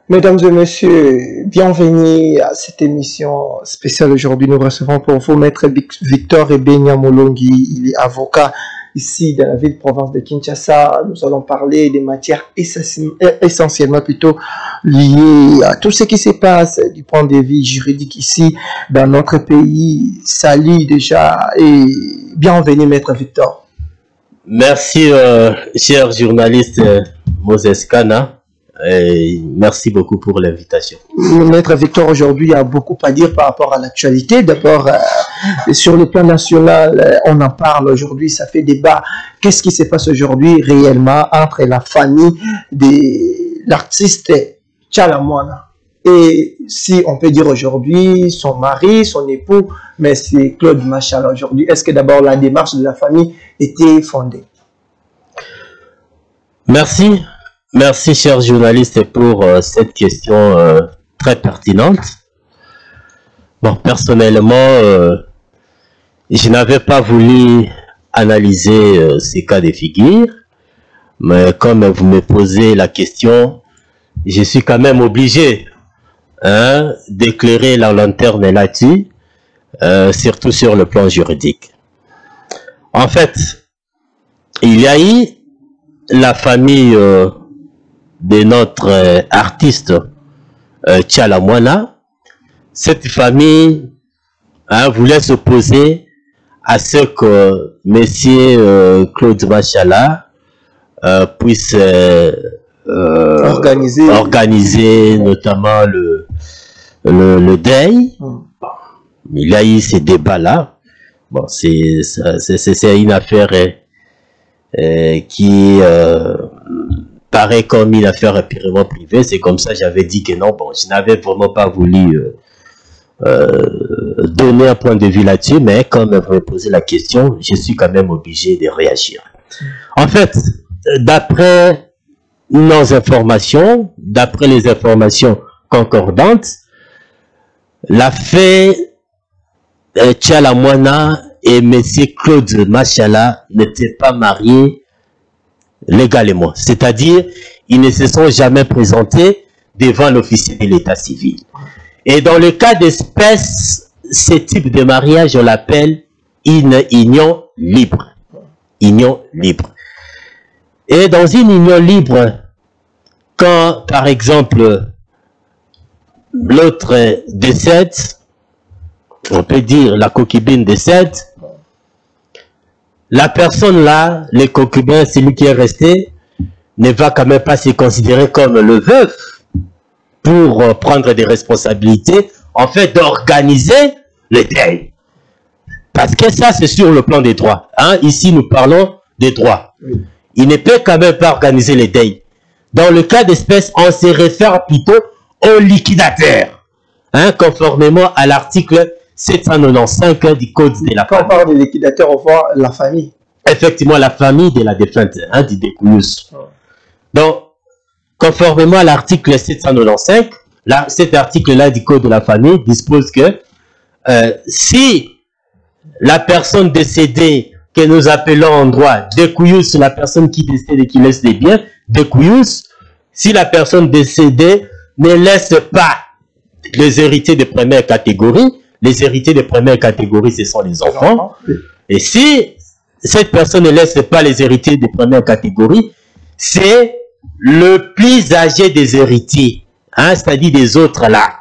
Mesdames et messieurs, bienvenue à cette émission spéciale. Aujourd'hui, nous recevons pour vous Maître Victor Ebenya Molongi. Il est avocat ici dans la ville province de Kinshasa. Nous allons parler des matières essentiellement plutôt liées à tout ce qui se passe du point de vue juridique ici dans notre pays. Salut déjà et bienvenue Maître Victor. Merci cher journaliste Moses Kana. Et merci beaucoup pour l'invitation. Maître Victor, aujourd'hui, il y a beaucoup à dire par rapport à l'actualité. D'abord, sur le plan national, on en parle aujourd'hui, ça fait débat. Qu'est-ce qui se passe aujourd'hui réellement entre la famille de l'artiste Tchala Moana et, si on peut dire aujourd'hui, son mari, son époux, mais c'est Claude Machala aujourd'hui. Est-ce que d'abord la démarche de la famille était fondée? Merci. Merci, chers journalistes, pour cette question très pertinente. Bon, personnellement, je n'avais pas voulu analyser ces cas de figure, mais comme vous me posez la question, je suis quand même obligé d'éclairer la lanterne là-dessus, surtout sur le plan juridique. En fait, il y a eu la famille de notre artiste Tchala Moana. Cette famille voulait s'opposer à ce que monsieur Claude Machala puisse organiser notamment le deuil. Il y a eu ces débats-là. Bon, c'est une affaire qui paraît comme une affaire purement privée. C'est comme ça j'avais dit que non, bon, je n'avais vraiment pas voulu donner un point de vue là-dessus, mais comme vous me posez la question, je suis quand même obligé de réagir. En fait, d'après nos informations, d'après les informations concordantes, l'affaire Tchala Moana et M. Claude Machala n'étaient pas mariés légalement, c'est-à-dire ils ne se sont jamais présentés devant l'officier de l'état civil. Et dans le cas d'espèce, ce type de mariage, on l'appelle une union libre. Union libre. Et dans une union libre, quand par exemple l'autre décède, on peut dire la concubine décède, la personne là, le concubin, celui qui est resté, ne va quand même pas se considérer comme le veuf pour prendre des responsabilités, en fait, d'organiser le deuil. Parce que ça, c'est sur le plan des droits. Ici, nous parlons des droits. Il ne peut quand même pas organiser le deuil. Dans le cas d'espèce, on se réfère plutôt au liquidateur, conformément à l'article 795 du code de la famille. Quand on parle de liquidateur, on voit la famille. Effectivement, la famille de la défunte, du découlus. Donc, conformément à l'article 795, cet article-là du code de la famille dispose que si la personne décédée, que nous appelons en droit découlus, la personne qui décède et qui laisse des biens, découlus, si la personne décédée ne laisse pas les héritiers de première catégorie, les héritiers de première catégorie, ce sont les enfants. Et si cette personne ne laisse pas les héritiers de première catégorie, c'est le plus âgé des héritiers, c'est-à-dire des autres là.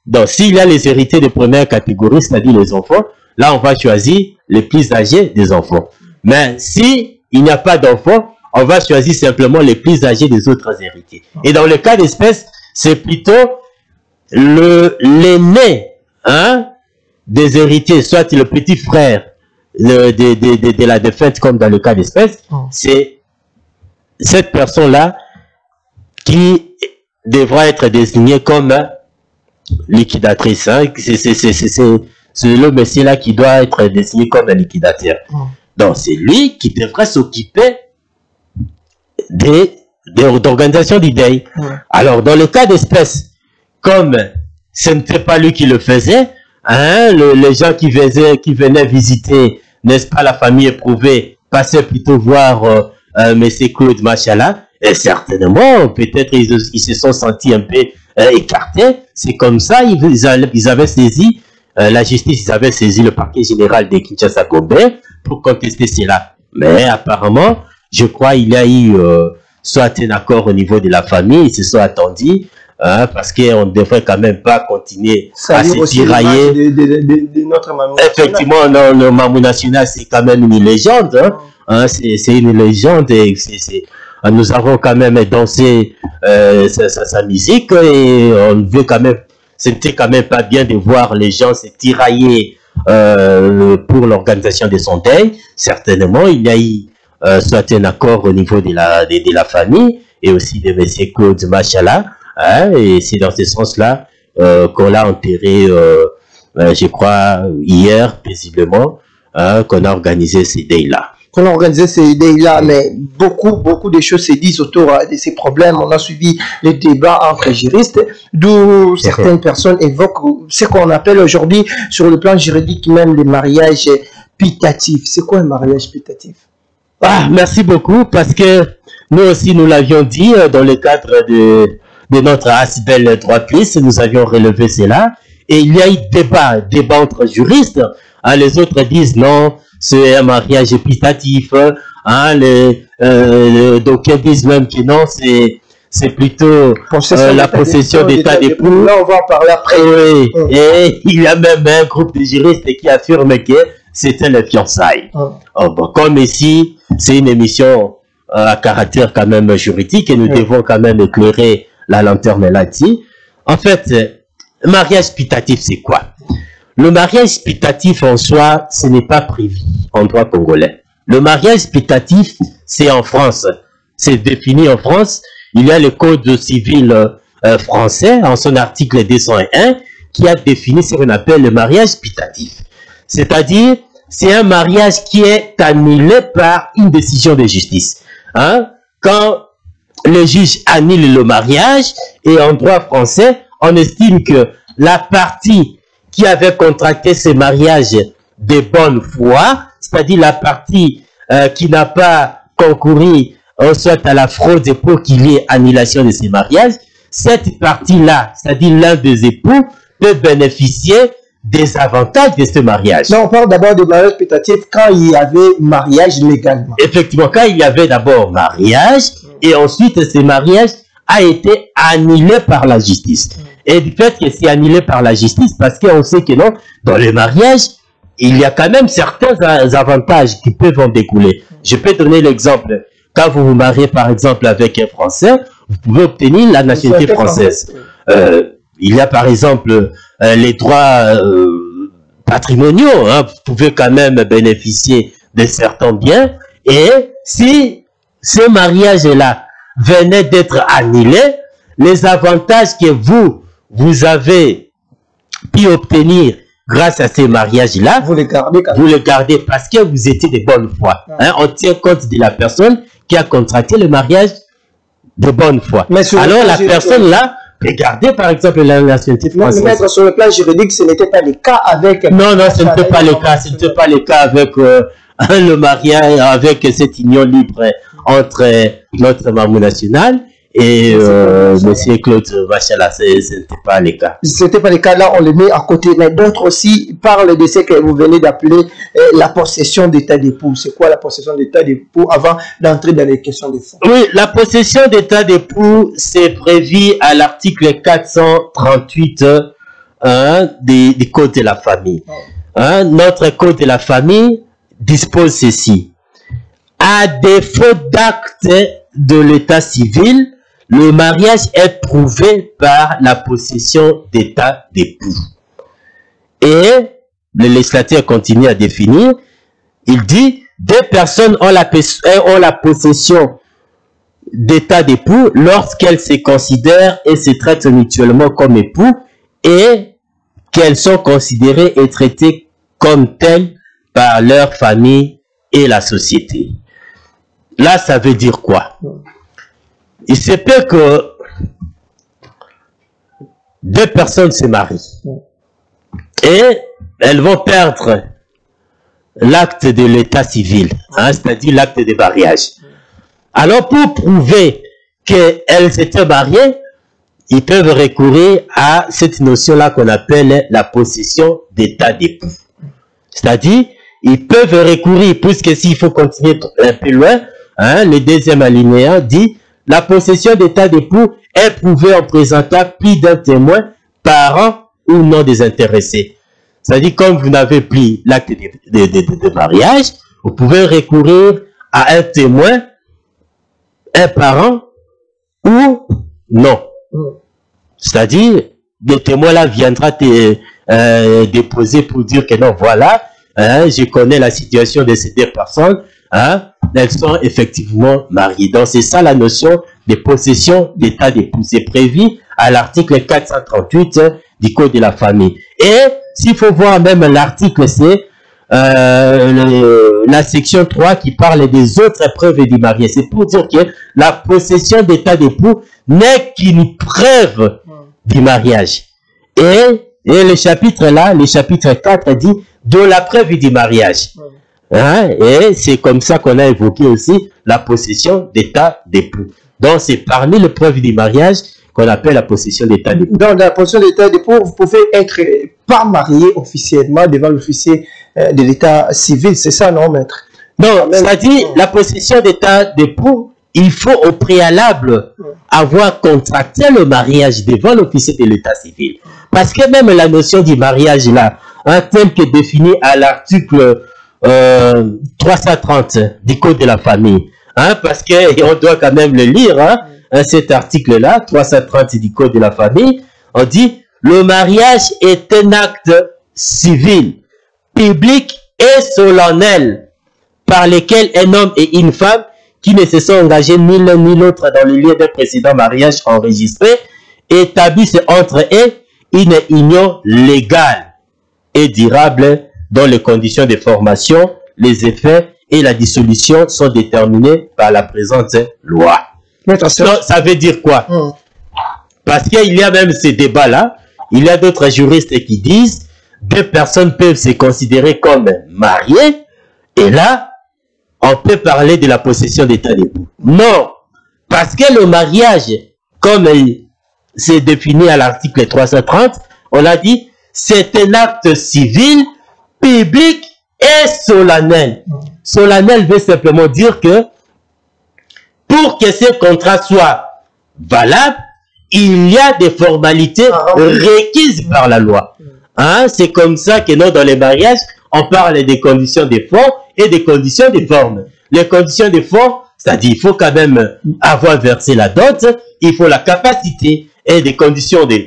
Donc, s'il y a les héritiers de première catégorie, c'est-à-dire les enfants, là, on va choisir les plus âgés des enfants. Mais si il n'y a pas d'enfants, on va choisir simplement les plus âgés des autres héritiers. Et dans le cas d'espèce, c'est plutôt l'aîné des héritiers, soit le petit frère de la défunte, comme dans le cas d'espèce, c'est cette personne-là qui devra être désignée comme liquidatrice. C'est le monsieur-là qui doit être désigné comme un liquidateur. Donc, c'est lui qui devrait s'occuper d'organisation du deuil. Alors, dans le cas d'espèce, comme ce n'était pas lui qui le faisait, les gens qui venaient visiter, n'est-ce pas, la famille éprouvée, passaient plutôt voir M. Claude Machala, Et certainement, peut-être ils se sont sentis un peu écartés. C'est comme ça, ils avaient saisi la justice, ils avaient saisi le parquet général de Kinshasa-Gombe pour contester cela. Mais apparemment, je crois il y a eu soit un accord au niveau de la famille, ils se sont attendus, parce qu'on ne devrait quand même pas continuer à se tirailler. De notre Mamou national. Effectivement, non, le Mamou national, c'est quand même une légende. C'est une légende et nous avons quand même dansé sa musique et on veut quand même, c'était quand même pas bien de voir les gens se tirailler pour l'organisation de son deuil. Certainement, il y a eu soit un accord au niveau de la famille et aussi de M. Claude Machala, et c'est dans ce sens-là qu'on l'a enterré, je crois, hier, paisiblement, qu'on a organisé ces deuils-là. Qu'on a organisé ces idées-là, mais beaucoup de choses se disent autour de ces problèmes. On a suivi les débats entre juristes, d'où certaines personnes évoquent ce qu'on appelle aujourd'hui, sur le plan juridique, même les mariages putatifs. C'est quoi un mariage putatif? Merci beaucoup, parce que nous aussi, nous l'avions dit dans le cadre de notre Asbel 3+, nous avions relevé cela, et il y a eu débat entre juristes. Les autres disent non, c'est un mariage putatif, d'aucuns disent même que non, c'est plutôt la possession d'état d'époux. Là, on va en parler après. Et il y a même un groupe de juristes qui affirme que c'était le fiançailles. Comme ici, c'est une émission à caractère quand même juridique et nous devons quand même éclairer la lanterne là-dessus. En fait, mariage putatif, c'est quoi? Le mariage putatif en soi, ce n'est pas prévu en droit congolais. Le mariage putatif, c'est en France. C'est défini en France. Il y a le Code civil français, en son article 201, qui a défini ce qu'on appelle le mariage putatif. C'est-à-dire, c'est un mariage qui est annulé par une décision de justice. Quand le juge annule le mariage, et en droit français, on estime que la partie qui avait contracté ce mariage de bonne foi, c'est-à-dire la partie qui n'a pas concouru soit à la fraude pour qu'il y ait annulation de ces mariages, cette partie-là, c'est-à-dire l'un des époux, peut bénéficier des avantages de ce mariage. Non, on parle d'abord de mariage putatif quand il y avait mariage légalement. Effectivement, quand il y avait d'abord mariage, et ensuite ce mariage a été annulé par la justice. Et du fait que c'est annulé par la justice, parce qu'on sait que non, dans le mariage, il y a quand même certains avantages qui peuvent en découler. Je peux donner l'exemple. Quand vous vous mariez par exemple avec un Français, vous pouvez obtenir la nationalité française. Il y a par exemple les droits patrimoniaux. Vous pouvez quand même bénéficier de certains biens. Et si ce mariage-là venait d'être annulé, les avantages que vous avez pu obtenir grâce à ces mariages-là, vous les gardez parce que vous étiez de bonne foi. On tient compte de la personne qui a contracté le mariage de bonne foi. Alors la personne-là peut garder par exemple la nationalité française. Mais sur le plan juridique, ce n'était pas le cas avec... Non, ce n'était pas le cas. Ce n'était pas le cas avec le mariage, avec cette union libre entre notre Mamou national et monsieur Claude Machala. Ce n'était pas le cas. Ce n'était pas le cas, là on le met à côté. Mais d'autres aussi parlent de ce que vous venez d'appeler la possession d'état d'époux. C'est quoi la possession d'état d'époux avant d'entrer dans les questions de fond? Oui, la possession d'état d'époux, c'est prévu à l'article 438 du Code de la famille. Notre Code de la famille dispose ceci. À défaut d'acte de l'état civil, le mariage est prouvé par la possession d'état d'époux. Et le législateur continue à définir. Il dit, deux personnes ont la possession d'état d'époux lorsqu'elles se considèrent et se traitent mutuellement comme époux et qu'elles sont considérées et traitées comme telles par leur famille et la société. Là, ça veut dire quoi? Il se peut que deux personnes se marient et elles vont perdre l'acte de l'état civil, c'est-à-dire l'acte de mariage. Alors, pour prouver qu'elles s'étaient mariées, ils peuvent recourir à cette notion-là qu'on appelle la possession d'état d'époux. C'est-à-dire, ils peuvent recourir, puisque s'il faut continuer un peu loin, hein, le deuxième alinéa dit, la possession d'état d'époux est prouvée en présentant plus d'un témoin, parent ou non désintéressé. C'est-à-dire, comme vous n'avez plus l'acte de mariage, vous pouvez recourir à un témoin, un parent ou non. C'est-à-dire, le témoin là viendra te déposer pour dire que non, voilà, hein, je connais la situation de ces deux personnes, hein, elles sont effectivement mariées. Donc, c'est ça la notion de possession d'état d'époux. C'est prévu à l'article 438 du Code de la famille. Et s'il faut voir même l'article, c'est la section 3 qui parle des autres preuves du mariage. C'est pour dire que la possession d'état d'époux n'est qu'une preuve du mariage. Et le chapitre là, le chapitre 4 dit de la preuve du mariage. Hein? Et c'est comme ça qu'on a évoqué aussi la possession d'état d'époux. Donc c'est parmi les preuves du mariage qu'on appelle la possession d'état d'époux. Dans la possession d'état d'époux, vous pouvez être pas marié officiellement devant l'officier de l'état civil, c'est ça, non, maître? Non, c'est-à-dire la possession d'état d'époux, il faut au préalable avoir contracté le mariage devant l'officier de l'état civil. Parce que même la notion du mariage là, un thème qui est défini à l'article 330 du Code de la famille, hein, parce qu'on doit quand même le lire, hein, cet article-là, 330 du Code de la famille, on dit « Le mariage est un acte civil, public et solennel, par lequel un homme et une femme qui ne se sont engagés ni l'un ni l'autre dans le lieu d'un précédent mariage enregistré, établissent entre eux une union légale et durable dont les conditions de formation, les effets et la dissolution sont déterminés par la présente loi. » Donc, ça veut dire quoi? Parce qu'il y a même ces débats-là, il y a d'autres juristes qui disent deux personnes peuvent se considérer comme mariées, et là, on peut parler de la possession d'état d'époux. Non, parce que le mariage, comme c'est défini à l'article 330, on a dit, c'est un acte civil, public et solennel. Solennel veut simplement dire que pour que ce contrat soit valable, il y a des formalités requises par la loi. Hein? C'est comme ça que nous, dans les mariages, on parle des conditions de fond et des conditions de forme. Les conditions de fond, c'est-à-dire il faut quand même avoir versé la dot, il faut la capacité et des conditions de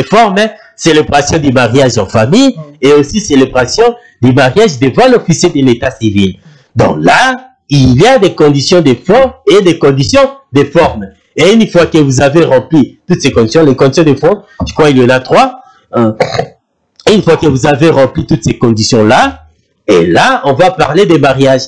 forme, hein? Célébration du mariage en famille et aussi célébration du mariage devant l'officier de l'état civil. Donc là, il y a des conditions de fond et des conditions de forme. Et une fois que vous avez rempli toutes ces conditions, les conditions de fond, je crois qu'il y en a 3. Et une fois que vous avez rempli toutes ces conditions-là, et là, on va parler des mariages.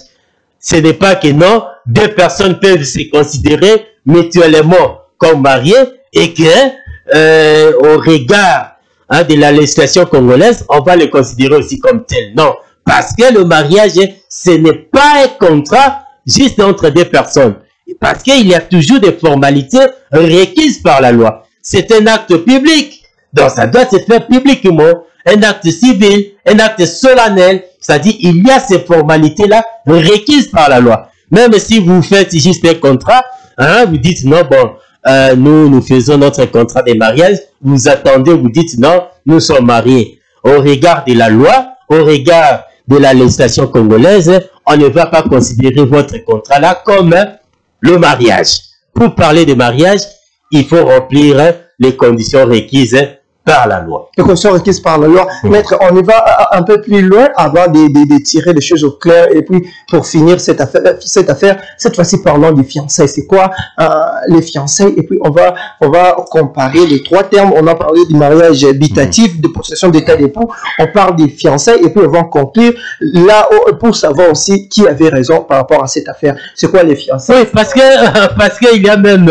Ce n'est pas que non, deux personnes peuvent se considérer mutuellement comme mariées et que, au regard de la législation congolaise, on va les considérer aussi comme tels. Non, parce que le mariage, ce n'est pas un contrat juste entre deux personnes. Parce qu'il y a toujours des formalités requises par la loi. C'est un acte public. Donc, ça doit se faire publiquement. Un acte civil, un acte solennel. C'est-à-dire, il y a ces formalités-là requises par la loi. Même si vous faites juste un contrat, hein, vous dites non, bon, nous faisons notre contrat de mariage. Vous attendez, vous dites non, nous sommes mariés. Au regard de la loi, au regard de la législation congolaise, on ne va pas considérer votre contrat-là comme le mariage. Pour parler de mariage, il faut remplir les conditions requises par la loi. Les conditions requises par la loi. Maître, on y va un peu plus loin avant de tirer les choses au clair. Et puis, pour finir cette affaire, cette fois-ci, parlons des fiançailles. C'est quoi les fiançailles? Et puis, on va comparer les trois termes. On a parlé du mariage habitatif, de possession d'état d'époux. On parle des fiançailles. Et puis, on va conclure là pour savoir aussi qui avait raison par rapport à cette affaire. C'est quoi les fiançailles? Oui, parce que il y a même,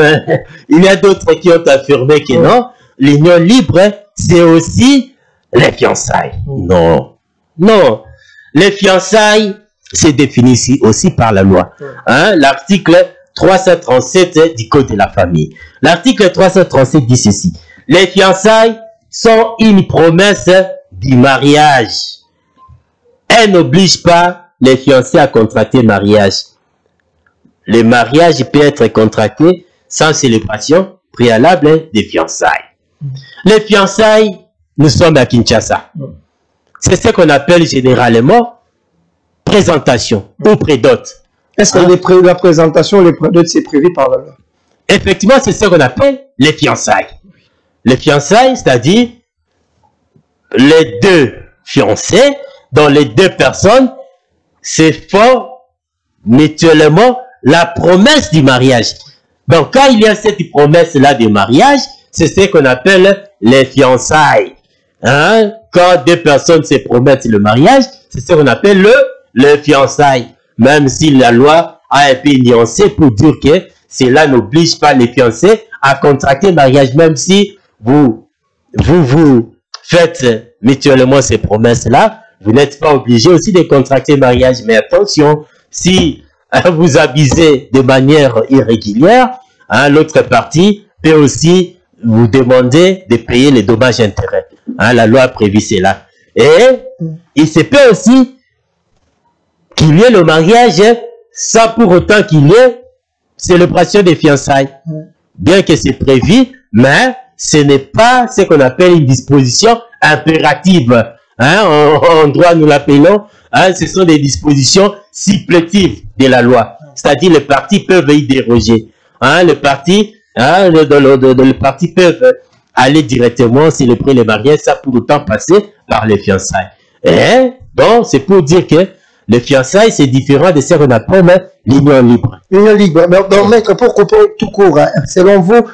il y a d'autres qui ont affirmé que non, l'union libre, c'est aussi les fiançailles. Non. Non. Les fiançailles, c'est défini ici aussi par la loi. Hein? L'article 337 du Code de la famille. L'article 337 dit ceci. Les fiançailles sont une promesse du mariage. Elle n'oblige pas les fiancés à contracter mariage. Le mariage peut être contracté sans célébration préalable des fiançailles. Les fiançailles, nous sommes à Kinshasa. C'est ce qu'on appelle généralement présentation ou prédote. Est-ce que la présentation, les prédotes, c'est prévu par la loi? Effectivement, c'est ce qu'on appelle les fiançailles. Les fiançailles, c'est-à-dire les deux fiancés, dont les deux personnes se font mutuellement la promesse du mariage. Donc, quand il y a cette promesse-là de mariage, c'est ce qu'on appelle les fiançailles. Hein? Quand deux personnes se promettent le mariage, c'est ce qu'on appelle le fiançailles. Même si la loi a un peu nuancé pour dire que cela n'oblige pas les fiancés à contracter le mariage, même si vous faites mutuellement ces promesses-là, vous n'êtes pas obligé aussi de contracter le mariage. Mais attention, si vous abusez de manière irrégulière, hein, l'autre partie peut aussi vous demander de payer les dommages et intérêts. Hein, la loi a prévu cela. Et il se peut aussi qu'il y ait le mariage sans pour autant qu'il y ait célébration des fiançailles. Bien que c'est prévu, mais ce n'est pas ce qu'on appelle une disposition impérative. Hein, en droit, nous l'appelons, hein, ce sont des dispositions supplétives de la loi. C'est-à-dire les partis peuvent y déroger. Hein, les partis peuvent aller directement célébrer les mariages sans pour autant passer par les fiançailles. Et donc, c'est pour dire que les fiançailles, c'est différent de ce qu'on appelle l'union libre. L'union libre. Donc, maître, pour couper tout court, selon vous,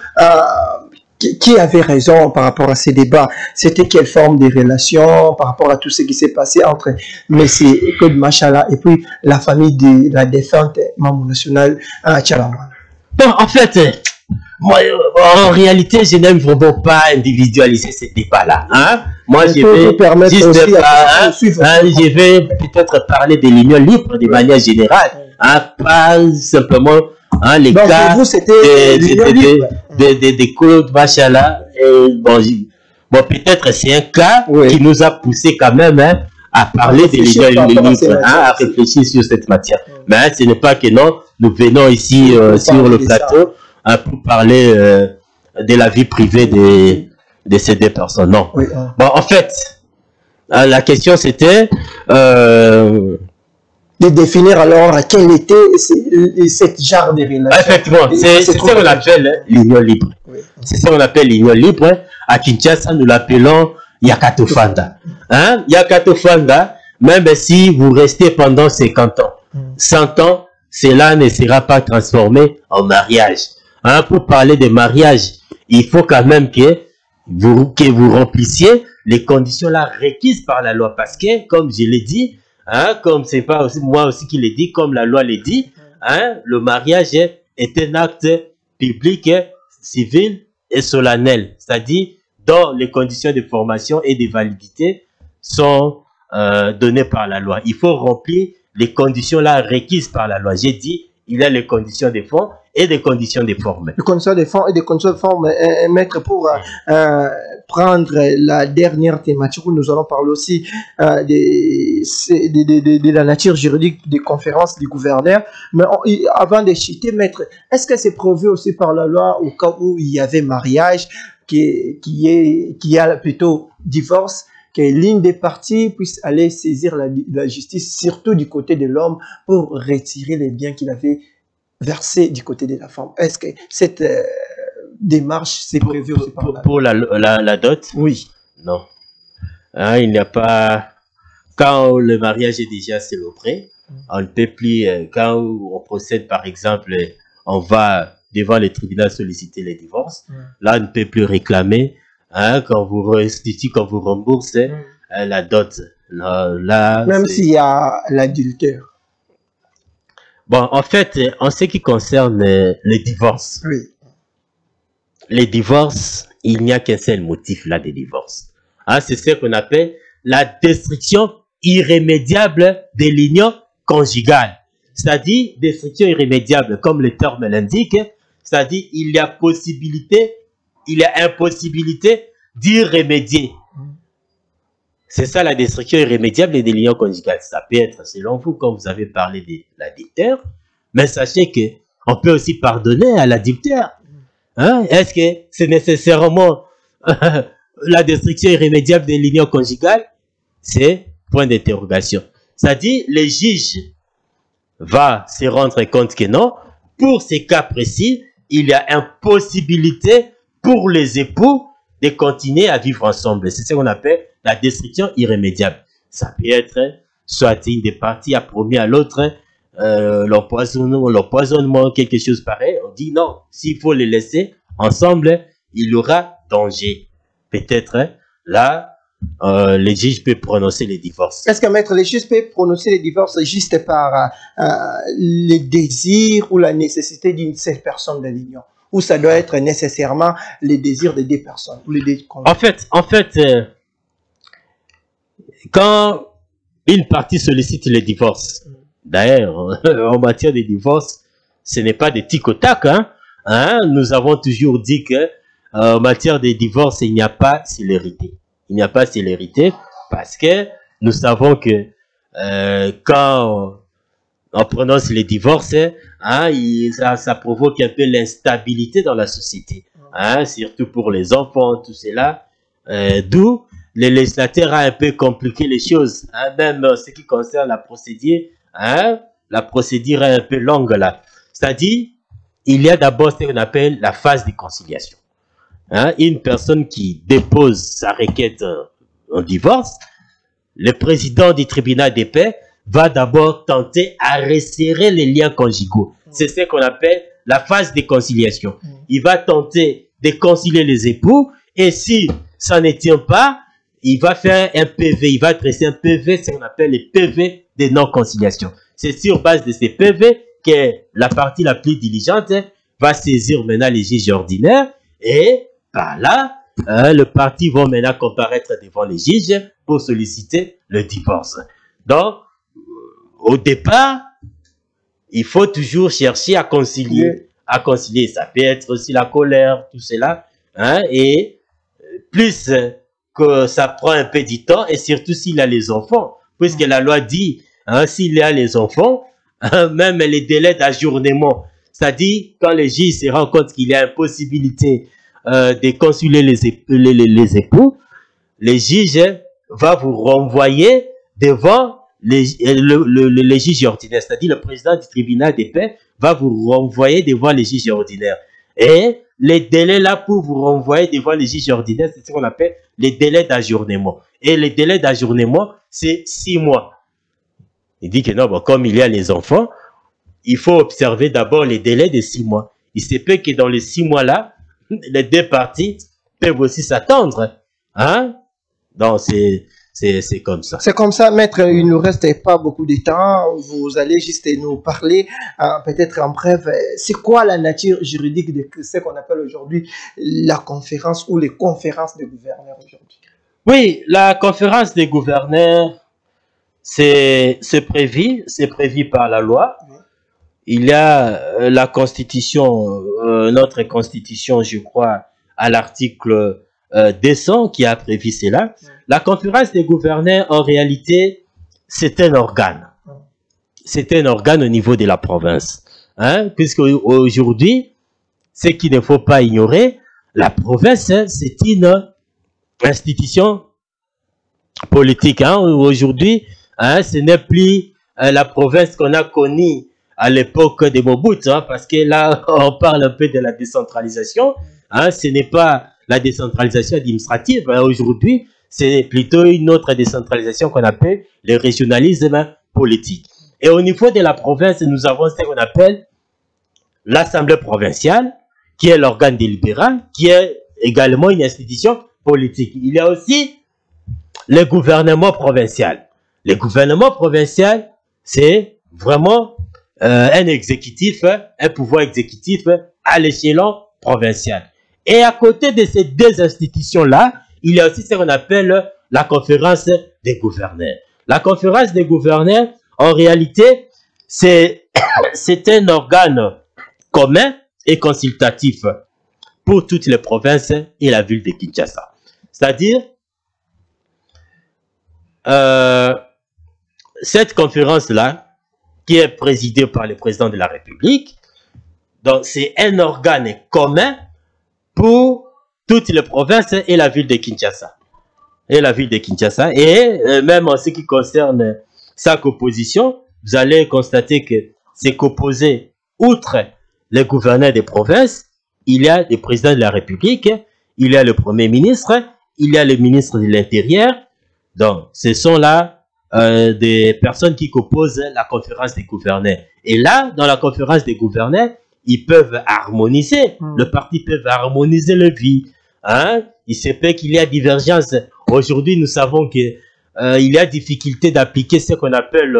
qui avait raison par rapport à ces débats? C'était quelle forme de relation par rapport à tout ce qui s'est passé entre M. Claude Machala et puis la famille de la défunte membre national à Tchalamouane? Bon, en fait, moi, en réalité, je n'aime vraiment pas individualiser ces débats-là. Hein? Moi, je vais peut-être parler de l'union libre de manière générale, hein, pas simplement hein, les cas de Claude Machala. Bon, peut-être c'est un cas qui nous a poussé quand même hein, à parler de l'union libre, hein, à réfléchir sur cette matière. Mais ce n'est pas que non, nous venons ici sur le plateau hein, pour parler de la vie privée de ces deux personnes. Non. Oui, bon, en fait, la question c'était de définir alors quel était cette genre de relation. Effectivement, c'est ce qu'on appelle l'union libre. Oui. C'est ce qu'on appelle l'union libre. À Kinshasa, nous l'appelons Yakatofanda. Hein? Yakatofanda, même si vous restez pendant 50 ans, 100 ans, cela ne sera pas transformé en mariage. Hein? Pour parler de mariage, il faut quand même que vous remplissiez les conditions là requises par la loi. Parce que, comme je l'ai dit, hein, comme c'est pas aussi moi aussi qui l'ai dit, comme la loi l'est dit, hein, le mariage est un acte public, civil et solennel. C'est-à-dire, dont les conditions de formation et de validité sont données par la loi. Il faut remplir les conditions là requises par la loi. J'ai dit, il y a les conditions de fond et des conditions de forme. Les conditions de fond et des conditions de forme, maître, pour prendre la dernière thématique où nous allons parler aussi de la nature juridique des conférences du gouverneur. Mais avant de citer, maître, est-ce que c'est prévu aussi par la loi au cas où il y avait mariage, qui a plutôt divorce, que l'une des parties puisse aller saisir la justice, surtout du côté de l'homme, pour retirer les biens qu'il avait versés du côté de la femme? Est-ce que cette démarche s'est prévue aussi par la dot? Oui. Non. Hein, il n'y a pas... Quand le mariage est déjà célébré, on ne peut plus... Quand on procède, par exemple, on va devant les tribunaux solliciter les divorces, là, on ne peut plus réclamer hein, quand vous restituez, quand vous remboursez la dot. Là, même s'il y a l'adultère. Bon, en fait, en ce qui concerne les divorces, les divorces, il n'y a qu'un seul motif là de divorce. Hein, c'est ce qu'on appelle la destruction irrémédiable de l'union conjugale. C'est-à-dire destruction irrémédiable, comme le terme l'indique. C'est-à-dire il y a possibilité, il y a impossibilité d'y remédier. C'est ça la destruction irrémédiable des liens conjugaux. Ça peut être, selon vous, quand vous avez parlé de l'adultère, mais sachez que on peut aussi pardonner à l'adultère. Hein? Est-ce que c'est nécessairement la destruction irrémédiable des liens conjugales? C'est point d'interrogation. C'est-à-dire, le juge va se rendre compte que non. Pour ces cas précis, il y a impossibilité pour les époux de continuer à vivre ensemble. C'est ce qu'on appelle la destruction irrémédiable. Ça peut être soit une des parties a promis à l'autre l'empoisonnement, quelque chose pareil. On dit non, s'il faut les laisser ensemble, il y aura danger. Peut-être là, le juge peut prononcer les divorces. Est-ce que maître, le juge peut prononcer les divorces juste par le désir ou la nécessité d'une seule personne de l'union? Ou ça doit être nécessairement les désirs de deux personnes ou les deux En fait, quand une partie sollicite le divorce, d'ailleurs, en matière de divorce, ce n'est pas des tic au tac, nous avons toujours dit que en matière de divorce, il n'y a pas célérité. Il n'y a pas célérité parce que nous savons que quand on prononce les divorces, ça provoque un peu l'instabilité dans la société, surtout pour les enfants, tout cela, d'où le législateur a un peu compliqué les choses, même en ce qui concerne la procédure, la procédure est un peu longue là. C'est-à-dire, il y a d'abord ce qu'on appelle la phase de conciliation. Une personne qui dépose sa requête en divorce, le président du tribunal des paix va d'abord tenter à resserrer les liens conjugaux. C'est ce qu'on appelle la phase de conciliation. Il va tenter de concilier les époux et si ça ne tient pas, il va faire un PV, il va dresser un PV, ce qu'on appelle les PV de non-conciliation. C'est sur base de ces PV que la partie la plus diligente va saisir maintenant les juges ordinaires et par là, le parti va maintenant comparaître devant les juges pour solliciter le divorce. Donc, au départ, il faut toujours chercher à concilier. À concilier, ça peut être aussi la colère, tout cela. Et plus que ça prend un peu du temps, et surtout s'il a les enfants, puisque la loi dit, s'il a les enfants, même les délais d'ajournement, c'est-à-dire quand le juge se rend compte qu'il y a une possibilité de concilier les époux, le juge va vous renvoyer devant les juges ordinaires, c'est-à-dire le président du tribunal des paix va vous renvoyer devant les juges ordinaires. Et les délais là pour vous renvoyer devant les juges ordinaires, c'est ce qu'on appelle les délais d'ajournement. Et les délais d'ajournement, c'est 6 mois. Il dit que non, bon, comme il y a les enfants, il faut observer d'abord les délais de 6 mois. Il se peut que dans les 6 mois là, les deux parties peuvent aussi s'attendre. Donc, c'est comme ça. C'est comme ça, maître, il ne nous reste pas beaucoup de temps. Vous allez juste nous parler, peut-être en bref, c'est quoi la nature juridique de ce qu'on appelle aujourd'hui la conférence ou les conférences des gouverneurs aujourd'hui? Oui, la conférence des gouverneurs, c'est prévu par la loi. Oui. Il y a la constitution, notre constitution, je crois, à l'article 200 qui a prévu cela. La conférence des gouverneurs, en réalité, c'est un organe. C'est un organe au niveau de la province. Puisque aujourd'hui, ce qu'il ne faut pas ignorer, la province, c'est une institution politique. Aujourd'hui, ce n'est plus la province qu'on a connue à l'époque de Mobutu, parce que là, on parle un peu de la décentralisation. Ce n'est pas la décentralisation administrative. Aujourd'hui, c'est plutôt une autre décentralisation qu'on appelle le régionalisme politique. Et au niveau de la province, nous avons ce qu'on appelle l'Assemblée provinciale, qui est l'organe délibérant, qui est également une institution politique. Il y a aussi le gouvernement provincial. Le gouvernement provincial, c'est vraiment un exécutif, un pouvoir exécutif à l'échelon provincial. Et à côté de ces deux institutions-là, il y a aussi ce qu'on appelle la conférence des gouverneurs. La conférence des gouverneurs, en réalité, c'est un organe commun et consultatif pour toutes les provinces et la ville de Kinshasa. C'est-à-dire, cette conférence-là, qui est présidée par le président de la République, donc c'est un organe commun pour toutes les provinces et la ville de Kinshasa. Et même en ce qui concerne sa composition, vous allez constater que c'est composé, outre les gouverneurs des provinces, il y a le président de la République, il y a le Premier ministre, il y a le ministre de l'Intérieur. Donc, ce sont là des personnes qui composent la conférence des gouverneurs. Et là, dans la conférence des gouverneurs, ils peuvent harmoniser, le parti peut harmoniser le vie. Hein? Il se peut qu'il y a divergence. Aujourd'hui, nous savons qu'il y a difficulté d'appliquer ce qu'on appelle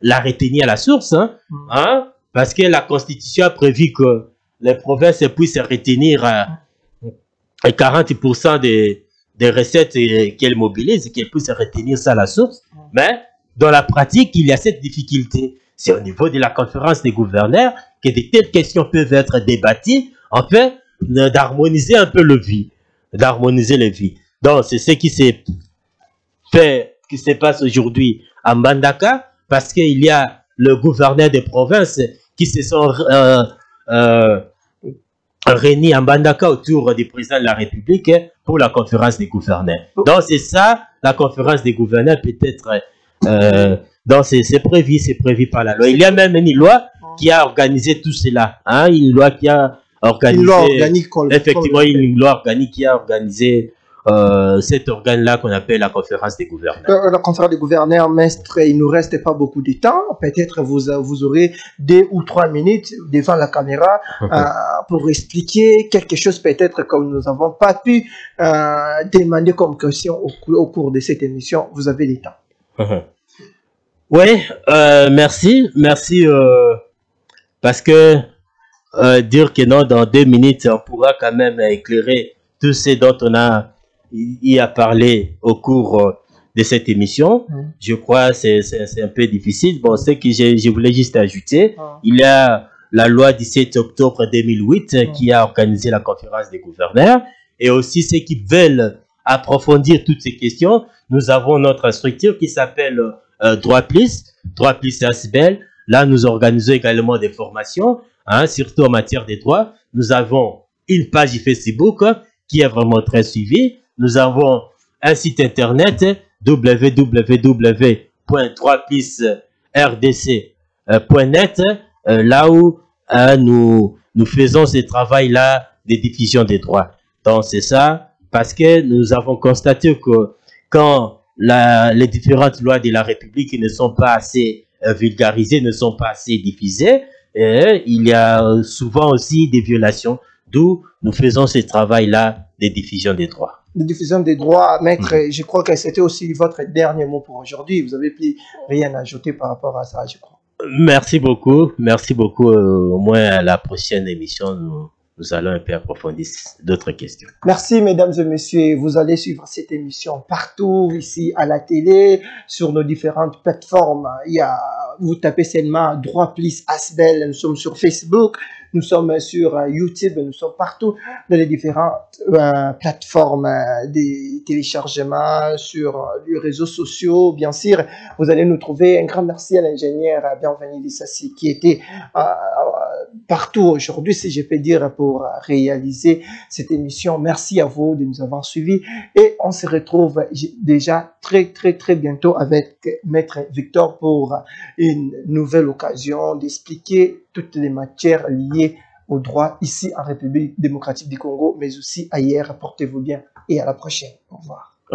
la retenue à la source. Hein? Parce que la Constitution a prévu que les provinces puissent retenir 40% des recettes qu'elles mobilisent, qu'elles puissent retenir ça à la source. Mais dans la pratique, il y a cette difficulté. C'est au niveau de la conférence des gouverneurs que de telles questions peuvent être débattues, afin d'harmoniser un peu le vie. Donc, c'est ce qui s'est fait, qui se passe aujourd'hui à Mbandaka, parce qu'il y a le gouverneur des provinces qui se sont réunis à Mbandaka autour du président de la République pour la conférence des gouverneurs. Donc, c'est ça, la conférence des gouverneurs peut-être... donc, c'est prévu par la loi. Il y a même une loi qui a organisé tout cela. Hein, une loi qui a organisé... Une loi organique. Effectivement, une loi organique qui a organisé cet organe-là qu'on appelle la conférence des gouverneurs. La conférence des gouverneurs, maître, il ne nous reste pas beaucoup de temps. Peut-être vous aurez 2 ou 3 minutes devant la caméra pour expliquer quelque chose peut-être que nous n'avons pas pu demander comme question au cours de cette émission. Vous avez le temps. Oui, merci. Merci parce que dire que non, dans 2 minutes, on pourra quand même éclairer tout ce dont on a parlé au cours de cette émission. Je crois que c'est un peu difficile. Bon, ce que je voulais juste ajouter, il y a la loi 17 octobre 2008 qui a organisé la conférence des gouverneurs, et aussi ceux qui veulent approfondir toutes ces questions, nous avons notre structure qui s'appelle Droit Plus ASBEL. Là, nous organisons également des formations, hein, surtout en matière des droits. Nous avons une page Facebook qui est vraiment très suivie. Nous avons un site internet www.droitplusrdc.net, là où nous faisons ce travail-là de diffusion des droits. Donc, c'est ça, parce que nous avons constaté que quand les différentes lois de la République ne sont pas assez vulgarisées, ne sont pas assez diffusées, il y a souvent aussi des violations, d'où nous faisons ce travail-là de diffusion des droits. De diffusion des droits, maître, je crois que c'était aussi votre dernier mot pour aujourd'hui. Vous n'avez plus rien à ajouter par rapport à ça, je crois. Merci beaucoup. Au moins à la prochaine émission, nous allons un peu approfondir d'autres questions. Merci, mesdames et messieurs. Vous allez suivre cette émission partout, ici à la télé, sur nos différentes plateformes. Vous tapez seulement Droit Plus ASBEL. Nous sommes sur Facebook, nous sommes sur YouTube, nous sommes partout dans les différentes plateformes de téléchargement, sur les réseaux sociaux, bien sûr. Vous allez nous trouver. Un grand merci à l'ingénieur Bienvenu Lissassi qui était partout aujourd'hui, si je peux dire, pour réaliser cette émission. Merci à vous de nous avoir suivis et on se retrouve déjà très bientôt avec Maître Victor pour une nouvelle occasion d'expliquer toutes les matières liées au droit ici en République démocratique du Congo, mais aussi ailleurs. Portez-vous bien et à la prochaine. Au revoir.